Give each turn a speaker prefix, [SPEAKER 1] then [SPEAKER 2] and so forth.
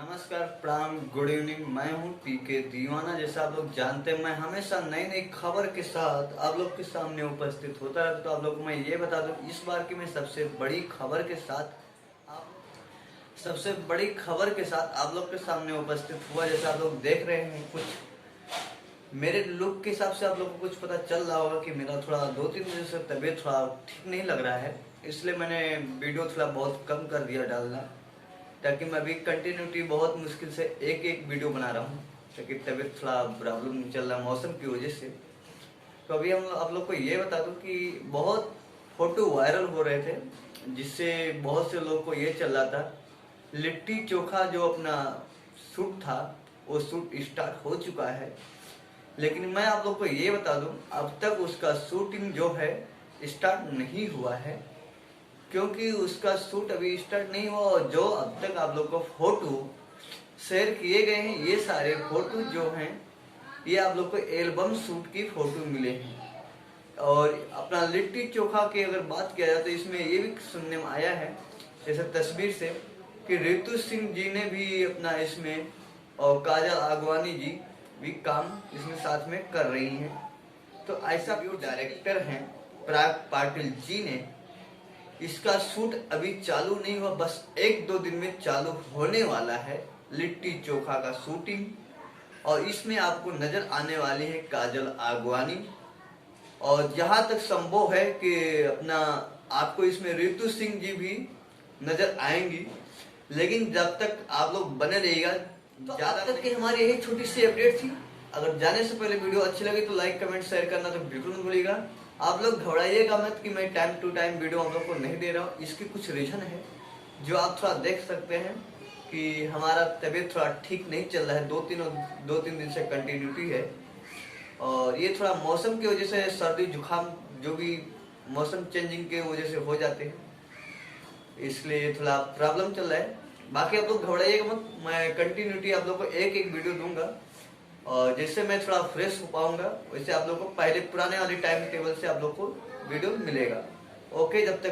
[SPEAKER 1] नमस्कार, प्रणाम, good evening. मैं हूं पीके दीवाना। जैसा आप लोग जानते हैं, मैं हमेशा नई नई खबर के साथ आप लोग के सामने उपस्थित होता रहता। तो आप लोग को मैं ये बता दूं, इस बार की मैं सबसे बड़ी खबर के साथ आप लोग के सामने उपस्थित हुआ। जैसा आप लोग देख रहे हैं, कुछ मेरे लुक के हिसाब से आप लोग को कुछ पता चल रहा होगा कि मेरा थोड़ा 2-3 दिन से तबीयत थोड़ा ठीक नहीं लग रहा है। इसलिए मैंने वीडियो थोड़ा बहुत कम कर दिया डालना, ताकि मैं अभी कंटिन्यूटी बहुत मुश्किल से एक एक वीडियो बना रहा हूँ, ताकि तबीयत थोड़ा प्रॉब्लम चल रहा है मौसम की वजह से। तो अभी हम आप लोग को ये बता दूं कि बहुत फोटो वायरल हो रहे थे, जिससे बहुत से लोग को ये चल रहा था लिट्टी चोखा जो अपना शूट था वो शूट स्टार्ट हो चुका है। लेकिन मैं आप लोग को ये बता दूं, अब तक उसका शूटिंग जो है स्टार्ट नहीं हुआ है, क्योंकि उसका शूट अभी स्टार्ट नहीं हुआ। और जो अब तक आप लोग को फोटो शेयर किए गए हैं, ये सारे फोटो जो हैं ये आप लोग को एल्बम शूट की फोटो मिले हैं। और अपना लिट्टी चोखा की अगर बात किया जाए तो इसमें ये भी सुनने में आया है, जैसे तस्वीर से, कि ऋतु सिंह जी ने भी अपना इसमें, और काजल आगवानी जी भी काम इसमें साथ में कर रही हैं। तो ऐसा भी डायरेक्टर हैं पराग पाटिल जी ने, इसका शूट अभी चालू नहीं हुआ, बस 1-2 दिन में चालू होने वाला है लिट्टी चोखा का शूटिंग। और इसमें आपको नजर आने वाली है काजल आगवानी, और जहां तक संभव है कि अपना आपको इसमें ऋतु सिंह जी भी नजर आएंगी। लेकिन जब तक आप लोग बने रहिएगा। तो अब तक की हमारी यही छोटी सी अपडेट थी। अगर जाने से पहले वीडियो अच्छी लगी तो लाइक कमेंट शेयर करना तो बिल्कुल मत भूलिएगा। आप लोग घबराइएगा मत कि मैं टाइम टू टाइम वीडियो आप लोग को नहीं दे रहा हूँ। इसकी कुछ रीजन है जो आप थोड़ा देख सकते हैं कि हमारा तबीयत थोड़ा ठीक नहीं चल रहा है। 2-3 दिन से कंटिन्यूटी है, और ये थोड़ा मौसम की वजह से सर्दी जुकाम जो भी मौसम चेंजिंग के वजह से हो जाते हैं, इसलिए थोड़ा प्रॉब्लम चल रहा है। बाकी आप लोग घबराइएगा मत, मैं कंटिन्यूटी आप लोग को एक एक वीडियो दूंगा, और जैसे मैं थोड़ा फ्रेश हो पाऊंगा वैसे आप लोग को पहले पुराने वाली टाइम टेबल से आप लोग को वीडियो मिलेगा। ओके, जब तक